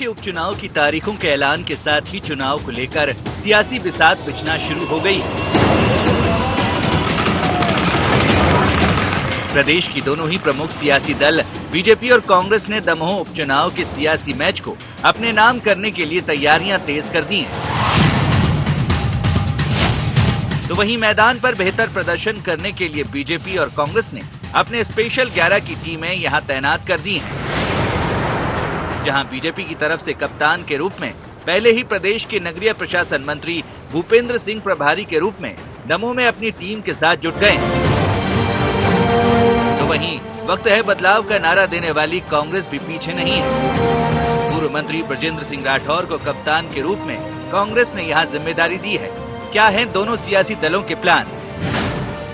के उपचुनाव की तारीखों के ऐलान के साथ ही चुनाव को लेकर सियासी बिसात बिछना शुरू हो गई। प्रदेश की दोनों ही प्रमुख सियासी दल बीजेपी और कांग्रेस ने दमोह उपचुनाव के सियासी मैच को अपने नाम करने के लिए तैयारियां तेज कर दी हैं। तो वहीं मैदान पर बेहतर प्रदर्शन करने के लिए बीजेपी और कांग्रेस ने अपने स्पेशल 11 की टीमें यहां तैनात कर दी हैं। जहां बीजेपी की तरफ से कप्तान के रूप में पहले ही प्रदेश के नगरीय प्रशासन मंत्री भूपेंद्र सिंह प्रभारी के रूप में दमोह में अपनी टीम के साथ जुट गए। तो वहीं वक्त है बदलाव का नारा देने वाली कांग्रेस भी पीछे नहीं है। पूर्व मंत्री ब्रजेंद्र सिंह राठौर को कप्तान के रूप में कांग्रेस ने यहां जिम्मेदारी दी है। क्या हैं दोनों सियासी दलों के प्लान?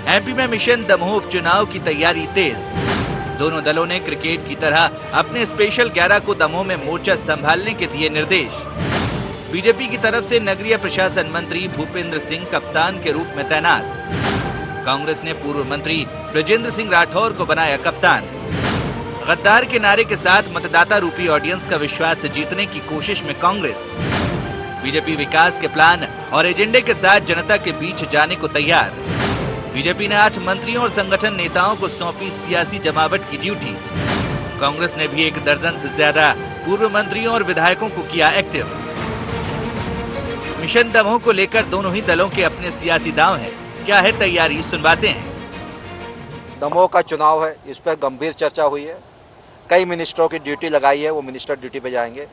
एमपी में मिशन दमोह उपचुनाव की तैयारी तेज। दोनों दलों ने क्रिकेट की तरह अपने स्पेशल 11 को दमोह में मोर्चा संभालने के दिए निर्देश। बीजेपी की तरफ से नगरीय प्रशासन मंत्री भूपेंद्र सिंह कप्तान के रूप में तैनात। कांग्रेस ने पूर्व मंत्री ब्रजेंद्र सिंह राठौर को बनाया कप्तान। गद्दार के नारे के साथ मतदाता रूपी ऑडियंस का विश्वास जीतने की कोशिश में कांग्रेस। बीजेपी विकास के प्लान और एजेंडे के साथ जनता के बीच जाने को तैयार। बीजेपी ने 8 मंत्रियों और संगठन नेताओं को सौंपी सियासी जमावट की ड्यूटी। कांग्रेस ने भी 1 दर्जन से ज्यादा पूर्व मंत्रियों और विधायकों को किया एक्टिव। मिशन दमोह को लेकर दोनों ही दलों के अपने सियासी दांव हैं। क्या है तैयारी, सुनवाते हैं। दमोह का चुनाव है, इस पर गंभीर चर्चा हुई है। कई मिनिस्टरों की ड्यूटी लगाई है, वो मिनिस्टर ड्यूटी पे जाएंगे।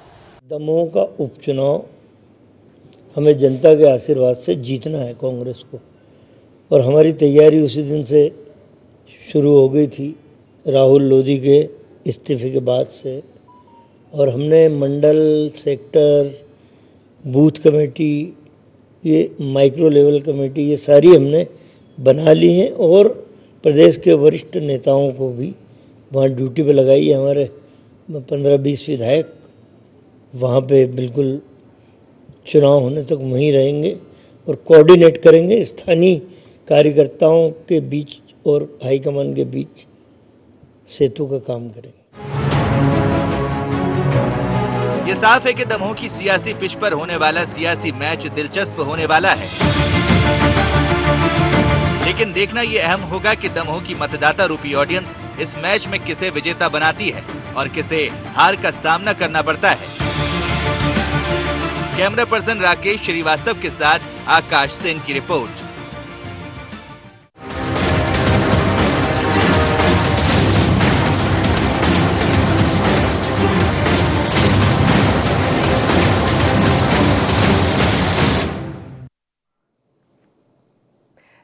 दमोह का उपचुनाव हमें जनता के आशीर्वाद से जीतना है कांग्रेस को, और हमारी तैयारी उसी दिन से शुरू हो गई थी राहुल लोधी के इस्तीफे के बाद से। और हमने मंडल, सेक्टर, बूथ कमेटी, ये माइक्रो लेवल कमेटी, ये सारी हमने बना ली हैं और प्रदेश के वरिष्ठ नेताओं को भी वहाँ ड्यूटी पे लगाई है। हमारे 15-20 विधायक वहाँ पे बिल्कुल चुनाव होने तक वहीं रहेंगे और कोऑर्डिनेट करेंगे स्थानीय कार्यकर्ताओं के बीच और हाईकमान के बीच सेतु का काम करेंगे। ये साफ है कि दमोह की सियासी पिच पर होने वाला सियासी मैच दिलचस्प होने वाला है। लेकिन देखना ये अहम होगा कि दमोह की मतदाता रूपी ऑडियंस इस मैच में किसे विजेता बनाती है और किसे हार का सामना करना पड़ता है। कैमरा पर्सन राकेश श्रीवास्तव के साथ आकाश सेन की रिपोर्ट।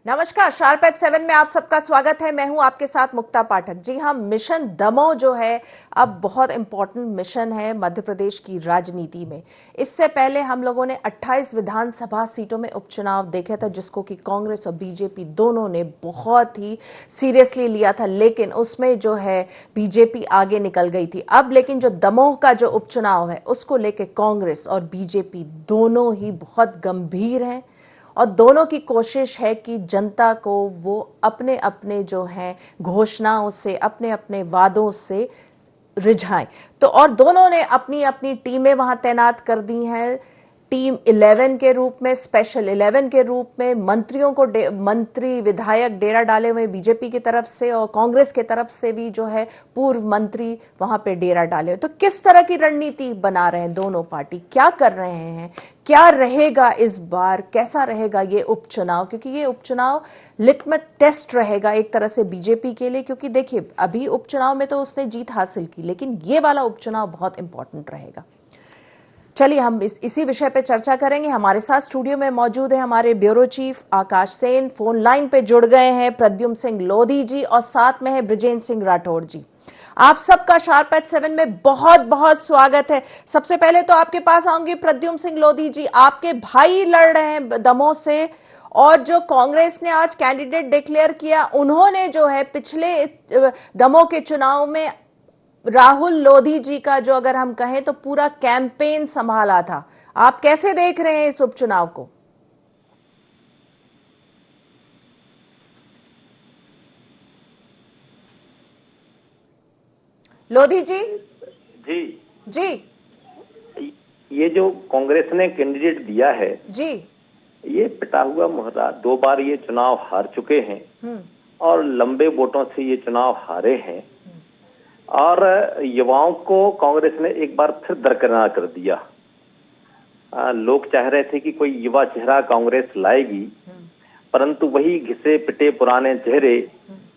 नमस्कार, शार्प एट 7 में आप सबका स्वागत है। मैं हूं आपके साथ मुक्ता पाठक। जी हां, मिशन दमोह जो है अब बहुत इंपॉर्टेंट मिशन है मध्य प्रदेश की राजनीति में। इससे पहले हम लोगों ने 28 विधानसभा सीटों में उपचुनाव देखे थे, जिसको कि कांग्रेस और बीजेपी दोनों ने बहुत ही सीरियसली लिया था, लेकिन उसमें जो है बीजेपी आगे निकल गई थी। अब लेकिन जो दमोह का जो उपचुनाव है उसको लेके कांग्रेस और बीजेपी दोनों ही बहुत गंभीर हैं और दोनों की कोशिश है कि जनता को वो अपने अपने जो है घोषणाओं से, अपने अपने वादों से रिझाएं। तो और दोनों ने अपनी अपनी टीमें वहां तैनात कर दी हैं। टीम 11 के रूप में, स्पेशल 11 के रूप में मंत्रियों को मंत्री विधायक डेरा डाले हुए बीजेपी की तरफ से, और कांग्रेस की तरफ से भी जो है पूर्व मंत्री वहां पे डेरा डाले हुए। तो किस तरह की रणनीति बना रहे हैं दोनों पार्टी, क्या कर रहे हैं, क्या रहेगा इस बार, कैसा रहेगा ये उपचुनाव? क्योंकि ये उपचुनाव लिटमस टेस्ट रहेगा एक तरह से बीजेपी के लिए। क्योंकि देखिए, अभी उपचुनाव में तो उसने जीत हासिल की, लेकिन ये वाला उपचुनाव बहुत इंपॉर्टेंट रहेगा। चलिए हम इसी विषय पे चर्चा करेंगे। हमारे साथ स्टूडियो में मौजूद है हमारे ब्यूरो चीफ आकाश सेन, फोन लाइन पे जुड़ गए हैं प्रद्युम्न सिंह लोधी जी, और साथ में है ब्रजेंद्र सिंह राठौर जी। आप सबका शार्प एट 7 में बहुत बहुत स्वागत है। सबसे पहले तो आपके पास आऊंगी प्रद्युम्न सिंह लोधी जी, आपके भाई लड़ रहे हैं दमोह से, और जो कांग्रेस ने आज कैंडिडेट डिक्लेयर किया, उन्होंने जो है पिछले दमोह के चुनाव में राहुल लोधी जी का जो अगर हम कहें तो पूरा कैंपेन संभाला था। आप कैसे देख रहे हैं इस उपचुनाव को? लोधी जी। जी जी, ये जो कांग्रेस ने कैंडिडेट दिया है जी, ये पिटा हुआ मुहर्रा, 2 बार ये चुनाव हार चुके हैं और लंबे वोटों से ये चुनाव हारे हैं और युवाओं को कांग्रेस ने एक बार फिर दरकिनार कर दिया। लोग चाह रहे थे कि कोई युवा चेहरा कांग्रेस लाएगी, परंतु वही घिसे पिटे पुराने चेहरे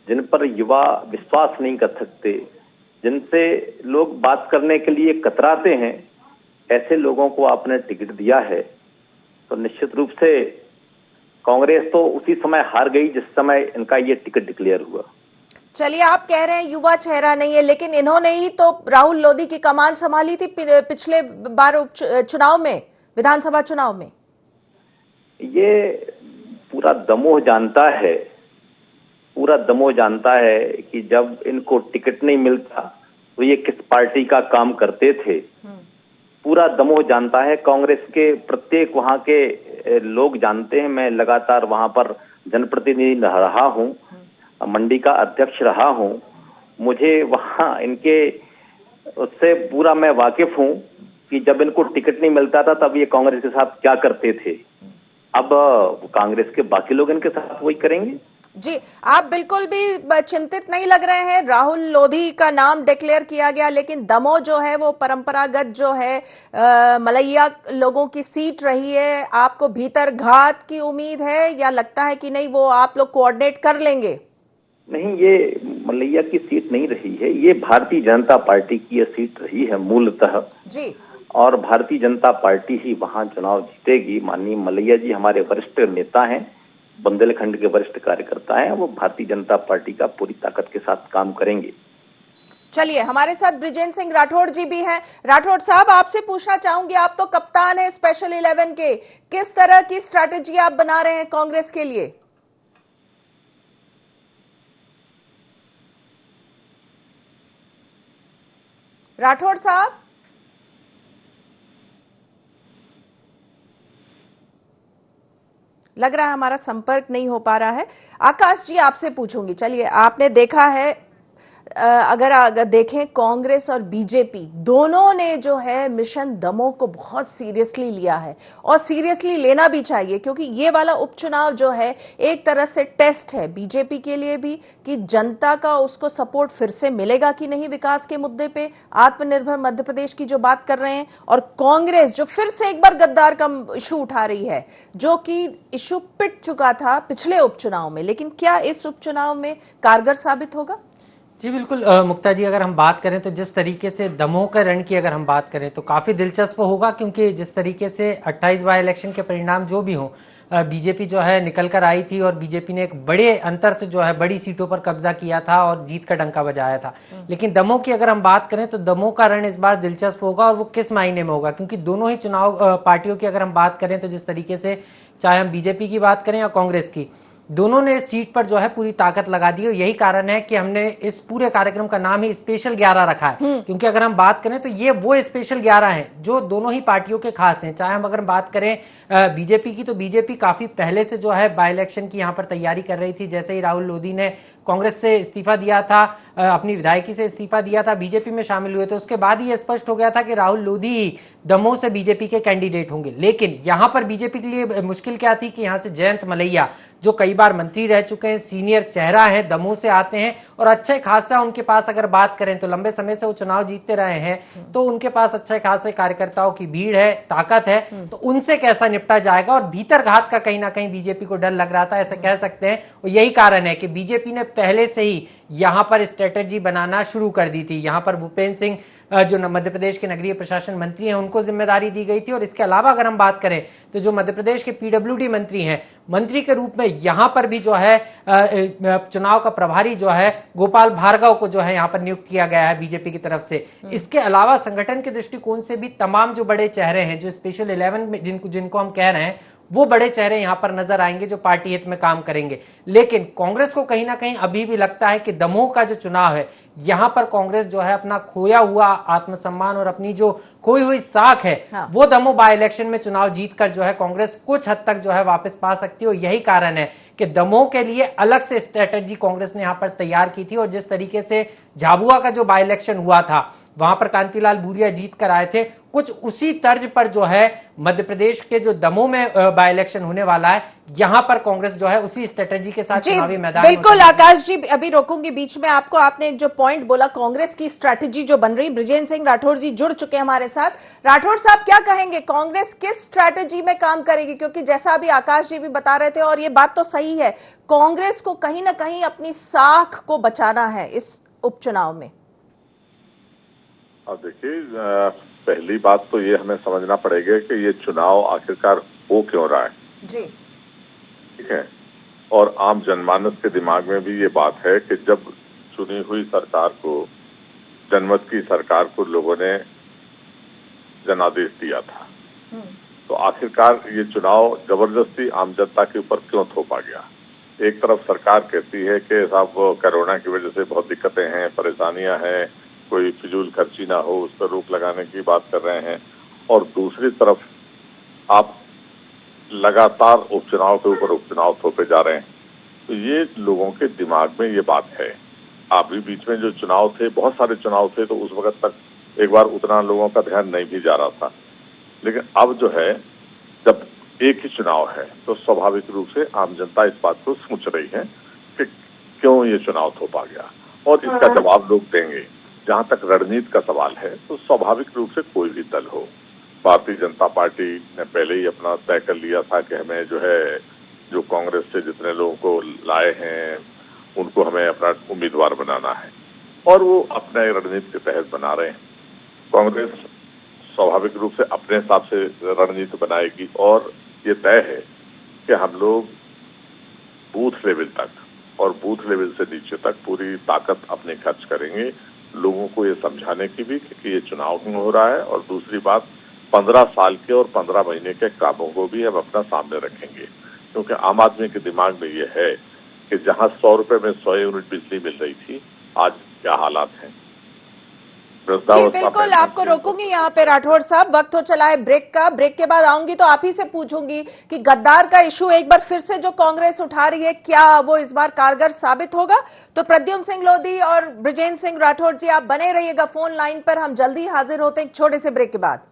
जिन पर युवा विश्वास नहीं कर सकते, जिनसे लोग बात करने के लिए कतराते हैं, ऐसे लोगों को आपने टिकट दिया है तो निश्चित रूप से कांग्रेस तो उसी समय हार गई जिस समय इनका ये टिकट डिक्लेयर हुआ। चलिए, आप कह रहे हैं युवा चेहरा नहीं है, लेकिन इन्होंने ही तो राहुल लोधी की कमान संभाली थी पिछले बार चुनाव में, विधानसभा चुनाव में। ये पूरा दमोह जानता है कि जब इनको टिकट नहीं मिलता तो ये किस पार्टी का काम करते थे। पूरा दमोह जानता है, कांग्रेस के प्रत्येक वहां के लोग जानते हैं। मैं लगातार वहां पर जनप्रतिनिधि रहा हूं, मंडी का अध्यक्ष रहा हूं, मुझे वहां इनके उससे पूरा मैं वाकिफ हूं कि जब इनको टिकट नहीं मिलता था तब ये कांग्रेस के साथ क्या करते थे। अब कांग्रेस के बाकी लोग इनके साथ वही करेंगे। जी, आप बिल्कुल भी चिंतित नहीं लग रहे हैं। राहुल लोधी का नाम डिक्लेयर किया गया, लेकिन दमोह जो है वो परंपरागत जो है मलैया लोगों की सीट रही है। आपको भीतर घात की उम्मीद है या लगता है कि नहीं, वो आप लोग कोऑर्डिनेट कर लेंगे? नहीं, ये मलैया की सीट नहीं रही है, ये भारतीय जनता पार्टी की ये सीट रही है मूलतः जी, और भारतीय जनता पार्टी ही वहां चुनाव जीतेगी। माननीय मलैया जी हमारे वरिष्ठ नेता हैं, बुंदेलखंड के वरिष्ठ कार्यकर्ता हैं, वो भारतीय जनता पार्टी का पूरी ताकत के साथ काम करेंगे। चलिए, हमारे साथ बृजेंद्र सिंह राठौड़ जी भी हैं। राठौड़ साहब, आपसे पूछना चाहूंगी, आप तो कप्तान हैं स्पेशल 11 के, किस तरह की स्ट्रैटेजी आप बना रहे हैं कांग्रेस के लिए? राठौड़ साहब, लग रहा है हमारा संपर्क नहीं हो पा रहा है। आकाश जी, आपसे पूछूंगी। चलिए, आपने देखा है, अगर देखें, कांग्रेस और बीजेपी दोनों ने जो है मिशन दमोह को बहुत सीरियसली लिया है और सीरियसली लेना भी चाहिए, क्योंकि ये वाला उपचुनाव जो है एक तरह से टेस्ट है बीजेपी के लिए भी कि जनता का उसको सपोर्ट फिर से मिलेगा कि नहीं विकास के मुद्दे पे, आत्मनिर्भर मध्य प्रदेश की जो बात कर रहे हैं, और कांग्रेस जो फिर से एक बार गद्दार का इशू उठा रही है, जो कि इशू पिट चुका था पिछले उपचुनाव में, लेकिन क्या इस उपचुनाव में कारगर साबित होगा? जी बिल्कुल मुक्ता जी, अगर हम बात करें तो जिस तरीके से दमोह का रण की अगर हम बात करें तो काफ़ी दिलचस्प होगा, क्योंकि जिस तरीके से 28 बाई इलेक्शन के परिणाम जो भी हों, बीजेपी जो है निकल कर आई थी और बीजेपी ने एक बड़े अंतर से जो है बड़ी सीटों पर कब्जा किया था और जीत का डंका बजाया था। लेकिन दमोह की अगर हम बात करें तो दमोह का रण इस बार दिलचस्प होगा, और वो किस मायने में होगा, क्योंकि दोनों ही चुनाव पार्टियों की अगर हम बात करें तो जिस तरीके से चाहे हम बीजेपी की बात करें या कांग्रेस की, दोनों ने इस सीट पर जो है पूरी ताकत लगा दी। और यही कारण है कि हमने इस पूरे कार्यक्रम का नाम ही स्पेशल 11 रखा है, क्योंकि अगर हम बात करें तो ये वो स्पेशल 11 हैं जो दोनों ही पार्टियों के खास हैं। चाहे हम अगर बात करें बीजेपी की, तो बीजेपी काफी पहले से जो है बाई इलेक्शन की यहाँ पर तैयारी कर रही थी। जैसे ही राहुल लोधी ने कांग्रेस से इस्तीफा दिया था, अपनी विधायकी से इस्तीफा दिया था, बीजेपी में शामिल हुए थे, उसके बाद ही स्पष्ट हो गया था कि राहुल लोधी ही दमोह से बीजेपी के कैंडिडेट होंगे। लेकिन यहाँ पर बीजेपी के लिए मुश्किल क्या थी कि यहाँ से जयंत मलैया, जो कई बार मंत्री रह चुके हैं, सीनियर चेहरा है, दमोह से आते हैं और अच्छे खासा उनके पास अगर बात करें तो लंबे समय से वो चुनाव जीतते रहे हैं, तो उनके पास अच्छे खासे कार्यकर्ताओं की भीड़ है, ताकत है, तो उनसे कैसा निपटा जाएगा। और भीतर घात का कहीं ना कहीं बीजेपी को डर लग रहा था, ऐसे कह सकते हैं। और यही कारण है कि बीजेपी ने पहले से ही यहां पर स्ट्रेटेजी बनाना शुरू कर दी थी। यहां पर भूपेंद्र सिंह जो मध्य प्रदेश के नगरीय प्रशासन मंत्री हैं, उनको जिम्मेदारी दी गई थी। और इसके अलावा अगर हम बात करें तो जो मध्य प्रदेश के पीडब्ल्यूडी मंत्री हैं, मंत्री के रूप में यहां पर भी जो है चुनाव का प्रभारी जो है गोपाल भार्गव को जो है यहां पर नियुक्त किया गया है बीजेपी की तरफ से। इसके अलावा संगठन के दृष्टिकोण से भी तमाम जो बड़े चेहरे हैं, जो स्पेशल 11 में जिनको हम कह रहे हैं, वो बड़े चेहरे यहां पर नजर आएंगे जो पार्टी हित में काम करेंगे। लेकिन कांग्रेस को कहीं ना कहीं अभी भी लगता है कि दमोह का जो चुनाव है, यहां पर कांग्रेस जो है अपना खोया हुआ आत्मसम्मान और अपनी जो खोई हुई साख है, वो दमोह बाय इलेक्शन में चुनाव जीतकर जो है कांग्रेस कुछ हद तक जो है वापस पा सकती है। और यही कारण है कि दमोह के लिए अलग से स्ट्रेटेजी कांग्रेस ने यहां पर तैयार की थी। और जिस तरीके से झाबुआ का जो बाय इलेक्शन हुआ था, वहां पर कांतिलाल भूरिया जीत कर आए थे, कुछ उसी तर्ज पर जो है मध्य प्रदेश के जो दमोह में बाय इलेक्शन होने वाला है, यहां पर कांग्रेस जो है उसी स्ट्रेटेजी के साथ चुनावी मैदान में बिल्कुल आकाश जी, अभी रोकूंगी बीच में आपको। आपने एक जो पॉइंट बोला कांग्रेस की स्ट्रैटेजी जो बन रही, बृजेंद्र सिंह राठौर जी जुड़ चुके हैं हमारे साथ। राठौर साहब क्या कहेंगे, कांग्रेस किस स्ट्रैटेजी में काम करेगी? क्योंकि जैसा अभी आकाश जी भी बता रहे थे और ये बात तो सही है, कांग्रेस को कहीं ना कहीं अपनी साख को बचाना है इस उपचुनाव में। अब देखिए, पहली बात तो ये हमें समझना पड़ेगा कि ये चुनाव आखिरकार हो क्यों रहा है जी, ठीक है। और आम जनमानस के दिमाग में भी ये बात है कि जब चुनी हुई सरकार को, जनमत की सरकार को लोगों ने जनादेश दिया था, तो आखिरकार ये चुनाव जबरदस्ती आम जनता के ऊपर क्यों थोपा गया। एक तरफ सरकार कहती है कि साहब कोरोना की वजह से बहुत दिक्कतें हैं, परेशानियां हैं, कोई फिजूल खर्ची ना हो, उस पर रोक लगाने की बात कर रहे हैं, और दूसरी तरफ आप लगातार उपचुनाव के ऊपर उपचुनाव थोपे जा रहे हैं। तो ये लोगों के दिमाग में ये बात है। अभी बीच में जो चुनाव थे, बहुत सारे चुनाव थे, तो उस वक्त तक एक बार उतना लोगों का ध्यान नहीं भी जा रहा था, लेकिन अब जो है जब एक ही चुनाव है तो स्वाभाविक रूप से आम जनता इस बात को सोच रही है कि क्यों ये चुनाव थोपा गया, और इसका जवाब लोग देंगे। जहां तक रणनीति का सवाल है तो स्वाभाविक रूप से कोई भी दल हो, भारतीय जनता पार्टी ने पहले ही अपना तय कर लिया था कि हमें जो है, जो कांग्रेस से जितने लोगों को लाए हैं उनको हमें अपना उम्मीदवार बनाना है, और वो अपने रणनीति के तहत बना रहे हैं। कांग्रेस स्वाभाविक रूप से अपने हिसाब से रणनीति बनाएगी, और ये तय है कि हम लोग बूथ लेवल तक और बूथ लेवल से नीचे तक पूरी ताकत अपने खर्च करेंगे, लोगों को ये समझाने की भी कि ये चुनाव क्यों हो रहा है, और दूसरी बात 15 साल के और 15 महीने के कामों को भी हम अपना सामने रखेंगे। क्योंकि आम आदमी के दिमाग में ये है कि जहां 100 रुपए में 100 यूनिट बिजली मिल रही थी, आज क्या हालात हैं। जी बिल्कुल, आपको रोकूंगी यहाँ पे राठौर साहब, वक्त हो चला है ब्रेक का। ब्रेक के बाद आऊंगी तो आप ही से पूछूंगी कि गद्दार का इशू एक बार फिर से जो कांग्रेस उठा रही है, क्या वो इस बार कारगर साबित होगा? तो प्रद्युम्न सिंह लोधी और बृजेंद्र सिंह राठौर जी, आप बने रहिएगा फोन लाइन पर, हम जल्दी हाजिर होते हैं एक छोटे से ब्रेक के बाद।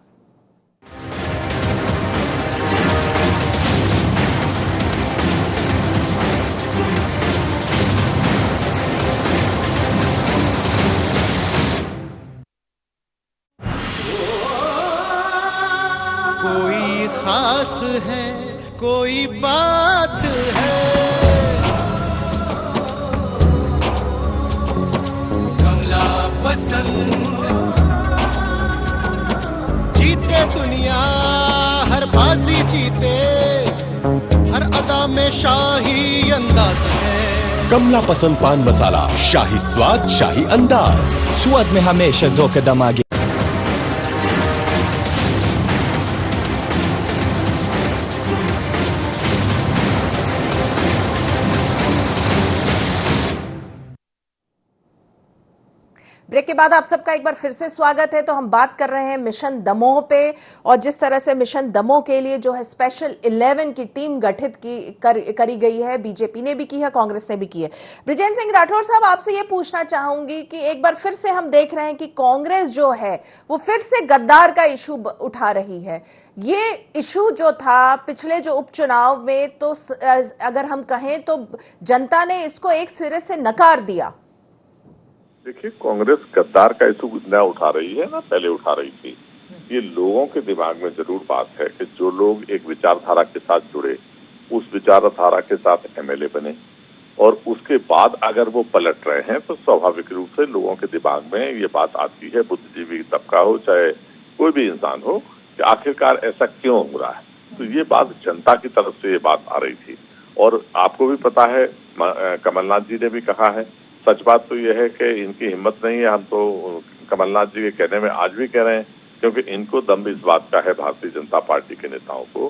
कोई खास है, कोई बात है, कमला पसंद। जीते दुनिया हर बाजी जीते, हर अदा में शाही अंदाज है। कमला पसंद पान मसाला, शाही स्वाद, शाही अंदाज, स्वाद में हमेशा 2 कदम आगे। ब्रेक के बाद आप सबका एक बार फिर से स्वागत है। तो हम बात कर रहे हैं मिशन दमोह पे, और जिस तरह से मिशन दमोह के लिए जो है स्पेशल 11 की टीम गठित करी गई है, बीजेपी ने भी की है, कांग्रेस ने भी की है। बृजेंद्र सिंह राठौर साहब, आपसे ये पूछना चाहूंगी कि एक बार फिर से हम देख रहे हैं कि कांग्रेस जो है वो फिर से गद्दार का इशू उठा रही है। ये इशू जो था पिछले जो उपचुनाव में, तो अगर हम कहें तो जनता ने इसको एक सिरे से नकार दिया। देखिए, कांग्रेस गद्दार का इशू न उठा रही है, ना पहले उठा रही थी। ये लोगों के दिमाग में जरूर बात है कि जो लोग एक विचारधारा के साथ जुड़े, उस विचारधारा के साथ एमएलए बने, और उसके बाद अगर वो पलट रहे हैं तो स्वाभाविक रूप से लोगों के दिमाग में ये बात आती है, बुद्धिजीवी तबका हो चाहे कोई भी इंसान हो, कि आखिरकार ऐसा क्यों हो रहा है। तो ये बात जनता की तरफ से ये बात आ रही थी। और आपको भी पता है, कमलनाथ जी ने भी कहा है, सच बात तो यह है कि इनकी हिम्मत नहीं है, हम तो कमलनाथ जी के कहने में आज भी कह रहे हैं, क्योंकि इनको दम इस बात का है भारतीय जनता पार्टी के नेताओं को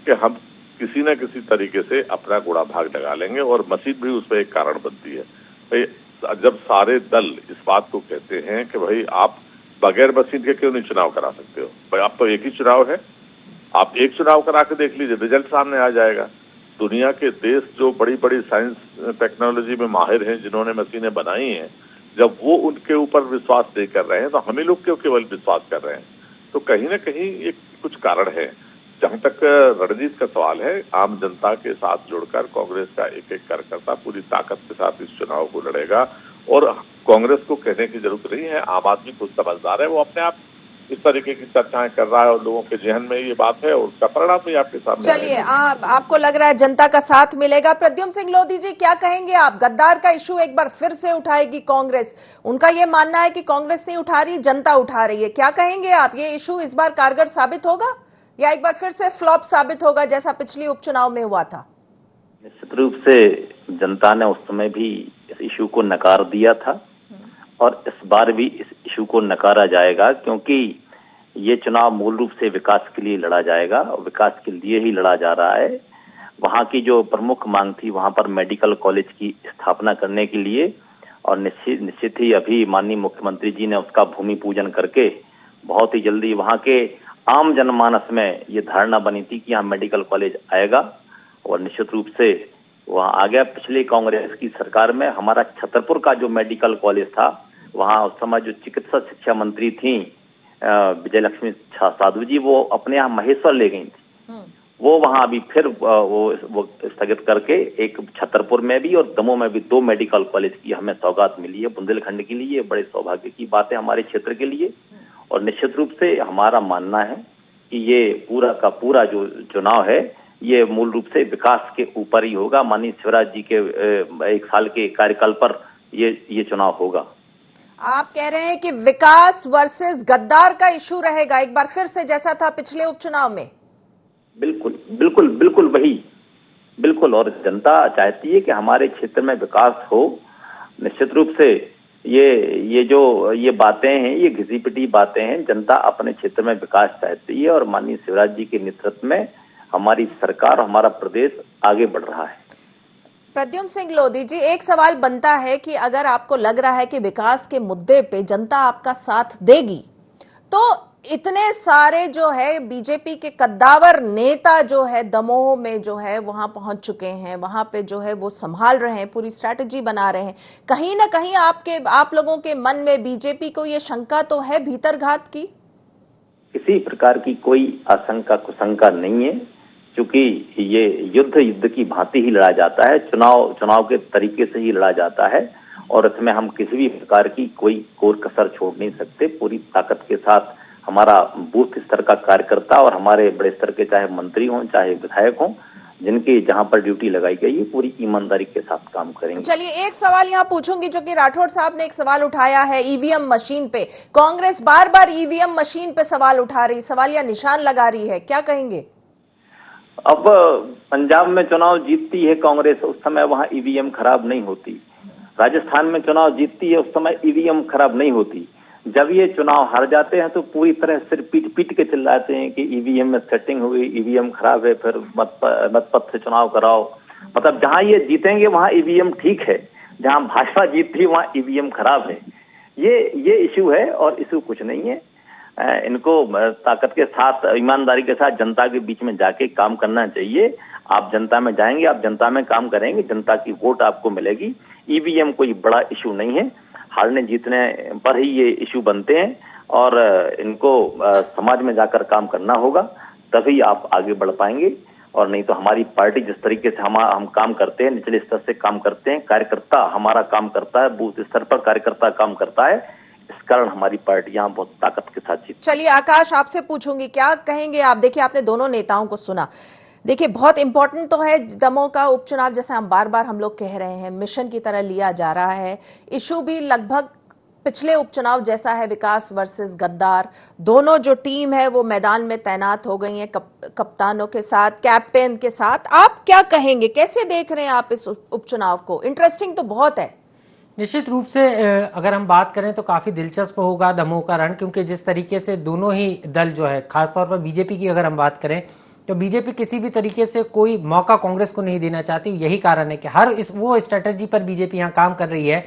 कि हम किसी न किसी तरीके से अपना गुड़ा भाग लगा लेंगे, और मसीह भी उसमें एक कारण बनती है। भाई जब सारे दल इस बात को कहते हैं कि भाई आप बगैर मसीह के क्यों नहीं चुनाव करा सकते हो, भाई आप तो एक ही चुनाव है, आप एक चुनाव करा के देख लीजिए, रिजल्ट सामने आ जाएगा। दुनिया के देश जो बड़ी बड़ी साइंस टेक्नोलॉजी में माहिर हैं, जिन्होंने मशीनें बनाई हैं, जब वो उनके ऊपर विश्वास नहीं कर रहे हैं तो हमें लोग क्यों केवल विश्वास कर रहे हैं? तो कहीं ना कहीं एक कुछ कारण है। जहां तक रणनीति का सवाल है, आम जनता के साथ जुड़कर कांग्रेस का एक एक कार्यकर्ता पूरी ताकत के साथ इस चुनाव को लड़ेगा। और कांग्रेस को कहने की जरूरत नहीं है, आम आदमी खुद समझदार है, वो अपने आप इस तरीके की चर्चाएं कर रहा है और लोगों के जहन में ये बात है और उसका परिणाम भी आपके सामने। चलिए, आपको लग रहा है जनता का साथ मिलेगा। प्रद्युम्न सिंह लोधी जी, क्या कहेंगे आप? गद्दार का इशू एक बार फिर से उठाएगी कांग्रेस। उनका ये मानना है कि कांग्रेस नहीं उठा रही, जनता उठा रही है। क्या कहेंगे आप? ये इशू इस बार कारगर साबित होगा या एक बार फिर से फ्लॉप साबित होगा जैसा पिछले उपचुनाव में हुआ था? निश्चित रूप से जनता ने उस समय भी इस इशू को नकार दिया था और इस बार भी इस इशू को नकारा जाएगा, क्योंकि ये चुनाव मूल रूप से विकास के लिए लड़ा जाएगा और विकास के लिए ही लड़ा जा रहा है। वहां की जो प्रमुख मांग थी वहां पर मेडिकल कॉलेज की स्थापना करने के लिए, और निश्चित ही अभी माननीय मुख्यमंत्री जी ने उसका भूमि पूजन करके बहुत ही जल्दी वहां के आम जनमानस में ये धारणा बनी थी कि यहाँ मेडिकल कॉलेज आएगा और निश्चित रूप से वहाँ आ गया। पिछले कांग्रेस की सरकार में हमारा छतरपुर का जो मेडिकल कॉलेज था, वहाँ उस समय जो चिकित्सा शिक्षा मंत्री थी विजय लक्ष्मी साधु जी, वो अपने यहाँ महेश्वर ले गई थी। वो वहाँ अभी फिर वो स्थगित करके एक छतरपुर में भी और दमोह में भी 2 मेडिकल कॉलेज की हमें सौगात मिली है बुंदेलखंड के लिए। बड़े सौभाग्य की बात है हमारे क्षेत्र के लिए। और निश्चित रूप से हमारा मानना है कि ये पूरा का पूरा जो चुनाव है ये मूल रूप से विकास के ऊपर ही होगा। माननीय शिवराज जी के 1 साल के कार्यकाल पर ये चुनाव होगा। आप कह रहे हैं कि विकास वर्सेस गद्दार का इशू रहेगा एक बार फिर से, जैसा था पिछले उपचुनाव में? बिल्कुल बिल्कुल बिल्कुल वही, बिल्कुल। और जनता चाहती है कि हमारे क्षेत्र में विकास हो। निश्चित रूप से ये बातें हैं, ये घिसी पिटी बातें हैं। जनता अपने क्षेत्र में विकास चाहती है और माननीय शिवराज जी के नेतृत्व में हमारी सरकार, हमारा प्रदेश आगे बढ़ रहा है। प्रद्युम्न सिंह लोधी जी, एक सवाल बनता है कि अगर आपको लग रहा है कि विकास के मुद्दे पे जनता आपका साथ देगी, तो इतने सारे जो है बीजेपी के कद्दावर नेता जो है दमोह में जो है वहां पहुंच चुके हैं, वहां पे जो है वो संभाल रहे हैं, पूरी स्ट्रैटेजी बना रहे हैं। कहीं ना कहीं आप लोगों के मन में बीजेपी को ये शंका तो है भीतरघात की? किसी प्रकार की कोई आशंका कुशंका नहीं है, क्योंकि ये युद्ध की भांति ही लड़ा जाता है, चुनाव के तरीके से ही लड़ा जाता है और इसमें हम किसी भी प्रकार की कोई कोर कसर छोड़ नहीं सकते। पूरी ताकत के साथ हमारा बूथ स्तर का कार्यकर्ता और हमारे बड़े स्तर के चाहे मंत्री हों चाहे विधायक हों, जिनकी जहां पर ड्यूटी लगाई गई है, पूरी ईमानदारी के साथ काम करेंगे। चलिए, एक सवाल यहाँ पूछूंगी जो कि राठौड़ साहब ने एक सवाल उठाया है ईवीएम मशीन पे। कांग्रेस बार बार ईवीएम मशीन पे सवाल उठा रही, सवाल या निशान लगा रही है, क्या कहेंगे? अब पंजाब में चुनाव जीतती है कांग्रेस, उस समय वहां ईवीएम खराब नहीं होती। राजस्थान में चुनाव जीतती है, उस समय ईवीएम खराब नहीं होती। जब ये चुनाव हार जाते हैं तो पूरी तरह सिर पीट के चिल्लाते हैं कि ईवीएम में सेटिंग हुई, ईवीएम खराब है, फिर मतपत्र से चुनाव कराओ। मतलब जहां ये जीतेंगे वहां ईवीएम ठीक है, जहां भाजपा जीतती है वहां ईवीएम खराब है। ये इशू है और इशू कुछ नहीं है। इनको ताकत के साथ, ईमानदारी के साथ जनता के बीच में जाके काम करना चाहिए। आप जनता में जाएंगे, आप जनता में काम करेंगे, जनता की वोट आपको मिलेगी। ईवीएम कोई बड़ा इशू नहीं है, हारने जीतने पर ही ये इशू बनते हैं और इनको समाज में जाकर काम करना होगा, तभी आप आगे बढ़ पाएंगे। और नहीं तो हमारी पार्टी जिस तरीके से हम काम करते हैं, निचले स्तर से काम करते हैं, कार्यकर्ता हमारा काम करता है, बूथ स्तर पर कार्यकर्ता काम करता है, इस कारण हमारी पार्टी यहाँ बहुत ताकत के साथ जीती। चलिए आकाश, आपसे पूछूंगी, क्या कहेंगे आप? देखिए, आपने दोनों नेताओं को सुना। देखिए, बहुत इंपॉर्टेंट तो है दमोह का उपचुनाव, जैसे हम लोग कह रहे हैं, मिशन की तरह लिया जा रहा है। इशू भी लगभग पिछले उपचुनाव जैसा है, विकास वर्सेस गद्दार। दोनों जो टीम है वो मैदान में तैनात हो गई है, कप्तानों के साथ, कैप्टन के साथ। आप क्या कहेंगे, कैसे देख रहे हैं आप इस उपचुनाव को? इंटरेस्टिंग तो बहुत है। निश्चित रूप से अगर हम बात करें तो काफ़ी दिलचस्प होगा दमोह का रण, क्योंकि जिस तरीके से दोनों ही दल जो है, खासतौर पर बीजेपी की अगर हम बात करें तो बीजेपी किसी भी तरीके से कोई मौका कांग्रेस को नहीं देना चाहती। यही कारण है कि हर वो स्ट्रेटजी पर बीजेपी यहाँ काम कर रही है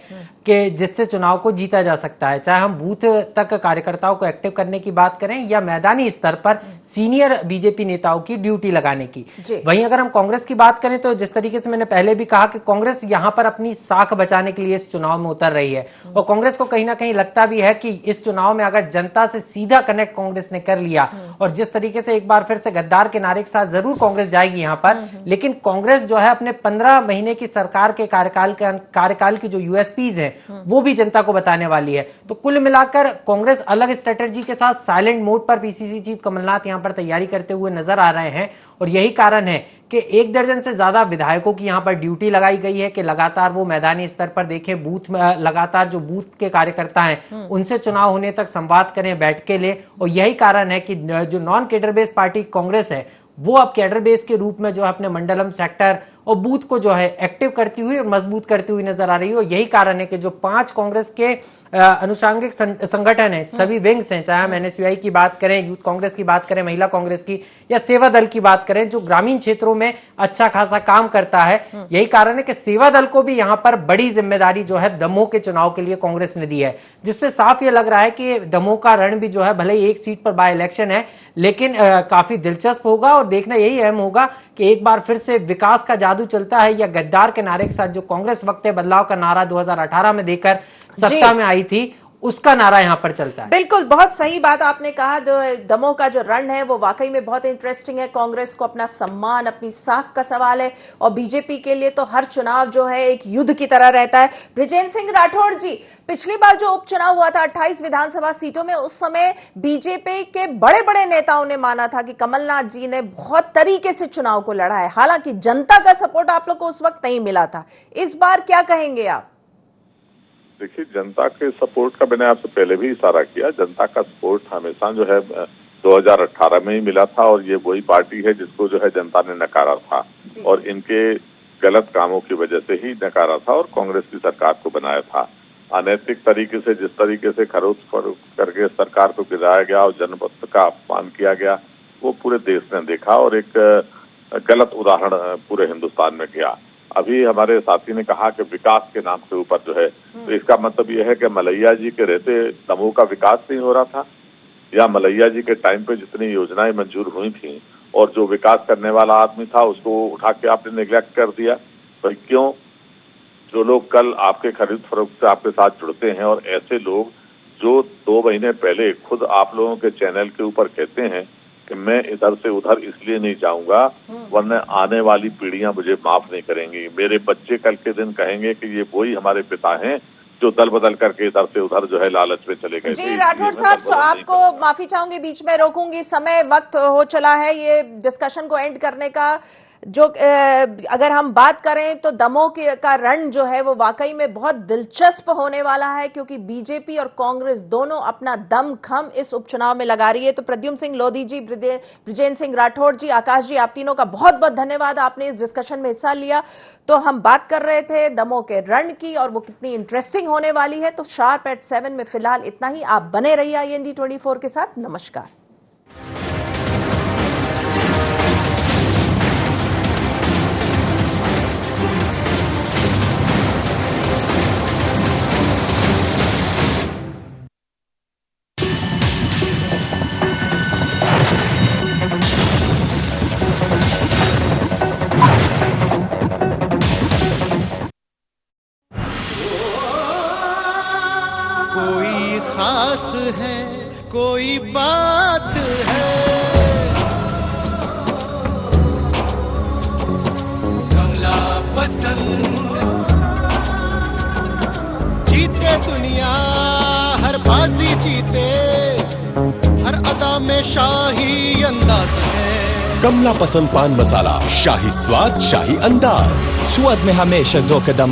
कि जिससे चुनाव को जीता जा सकता है, चाहे हम बूथ तक कार्यकर्ताओं को एक्टिव करने की बात करें या मैदानी स्तर पर सीनियर बीजेपी नेताओं की ड्यूटी लगाने की। वहीं अगर हम कांग्रेस की बात करें तो जिस तरीके से मैंने पहले भी कहा कि कांग्रेस यहां पर अपनी साख बचाने के लिए इस चुनाव में उतर रही है और कांग्रेस को कहीं ना कहीं लगता भी है कि इस चुनाव में अगर जनता से सीधा कनेक्ट कांग्रेस ने कर लिया और जिस तरीके से एक बार फिर से गद्दार के नारे के साथ जरूर कांग्रेस जाएगी यहां पर, लेकिन कांग्रेस जो है अपने 15 महीने की सरकार के कार्यकाल की जो यूएसपीज है वो भी जनता को बताने वाली है। तो कुल मिलाकर कांग्रेस अलग स्ट्रेटजी के साथ साइलेंट मोड पर पीसीसी चीफ कमलनाथ यहां पर तैयारी करते हुए नजर आ रहे हैं और यही कारण है कि 1 दर्जन से ज्यादा विधायकों की यहां पर ड्यूटी लगाई गई है कि लगातार वो मैदानी स्तर पर देखें, बूथ में लगातार जो बूथ के कार्यकर्ता हैं उनसे चुनाव होने तक संवाद करें बैठ के लिए। और यही कारण है कि जो non cadre based party Congress है वो अब कैडर बेस के रूप में जो है अपने मंडलम सेक्टर और बूथ को जो है एक्टिव करती हुई और मजबूत करती हुई नजर आ रही है। और यही कारण है कि जो 5 कांग्रेस के अनुषंगिक संगठन है, सभी विंग्स हैं, चाहे हम एनएसयूआई की बात करें, यूथ कांग्रेस की बात करें, महिला कांग्रेस की या सेवा दल की बात करें, जो ग्रामीण क्षेत्रों में अच्छा खासा काम करता है, यही कारण है कि सेवा दल को भी यहां पर बड़ी जिम्मेदारी जो है दमोह के चुनाव के लिए कांग्रेस ने दी है, जिससे साफ ये लग रहा है कि दमोह का रण भी जो है भले ही 1 सीट पर बाय इलेक्शन है लेकिन काफी दिलचस्प होगा और देखना यही अहम होगा कि एक बार फिर से विकास का जादू चलता है या गद्दार के नारे के साथ जो कांग्रेस वक्त बदलाव का नारा 2018 में देकर सत्ता में आई थी उसका नारा यहां पर चलता है। बिल्कुल, बहुत सही बात आपने कहा। दमोह का जो रण है वो वाकई में बहुत इंटरेस्टिंग है। कांग्रेस को अपना सम्मान, अपनी साख का सवाल है और बीजेपी के लिए तो हर चुनाव जो है एक युद्ध की तरह रहता है। बृजेंद्र सिंह राठौड़ जी, पिछली बार जो उपचुनाव हुआ था 28 विधानसभा सीटों में, उस समय बीजेपी के बड़े बड़े नेताओं ने माना था कि कमलनाथ जी ने बहुत तरीके से चुनाव को लड़ा है, हालांकि जनता का सपोर्ट आप लोग को उस वक्त नहीं मिला था। इस बार क्या कहेंगे आप? देखिए, जनता के सपोर्ट का मैंने आपसे पहले भी इशारा किया। जनता का सपोर्ट हमेशा जो है 2018 में ही मिला था और ये वही पार्टी है जिसको जो है जनता ने नकारा था और इनके गलत कामों की वजह से ही नकारा था और कांग्रेस की सरकार को बनाया था। अनैतिक तरीके से जिस तरीके से खरीद फरोख्त करके सरकार को गिराया गया और जनमत का अपमान किया गया वो पूरे देश ने देखा और एक गलत उदाहरण पूरे हिंदुस्तान में गया। अभी हमारे साथी ने कहा कि विकास के नाम के ऊपर जो है, तो इसका मतलब यह है कि मलैया जी के रहते दमोह का विकास नहीं हो रहा था या मलैया जी के टाइम पे जितनी योजनाएं मंजूर हुई थी और जो विकास करने वाला आदमी था उसको उठा के आपने नेग्लेक्ट कर दिया। तो क्यों? जो लोग कल आपके खरीद फरोख्त से आपके साथ जुड़ते हैं और ऐसे लोग जो 2 महीने पहले खुद आप लोगों के चैनल के ऊपर कहते हैं कि मैं इधर से उधर इसलिए नहीं जाऊंगा वरना आने वाली पीढ़ियां मुझे माफ नहीं करेंगी, मेरे बच्चे कल के दिन कहेंगे कि ये वही हमारे पिता हैं जो दल बदल करके इधर से उधर जो है लालच में चले गए। जी राठौड़ साहब, आपको माफी चाहूंगी, बीच में रोकूंगी, समय वक्त हो चला है ये डिस्कशन को एंड करने का। जो अगर हम बात करें तो दमोह का रण जो है वो वाकई में बहुत दिलचस्प होने वाला है क्योंकि बीजेपी और कांग्रेस दोनों अपना दमखम इस उपचुनाव में लगा रही है। तो प्रद्युम्न सिंह लोधी जी, बृजेंद्र सिंह राठौड़ जी, आकाश जी, आप तीनों का बहुत बहुत धन्यवाद, आपने इस डिस्कशन में हिस्सा लिया। तो हम बात कर रहे थे दमोह के रण की और वो कितनी इंटरेस्टिंग होने वाली है। तो शार्प एट 7 में फिलहाल इतना ही। आप बने रहिए IND 24 के साथ। नमस्कार। कोई खास है, कोई बात है, कमला पसंद। जीते दुनिया हर बाजी जीते, हर अदा में शाही अंदाज है। कमला पसंद पान मसाला, शाही स्वाद, शाही अंदाज, स्वाद में हमेशा 2 कदम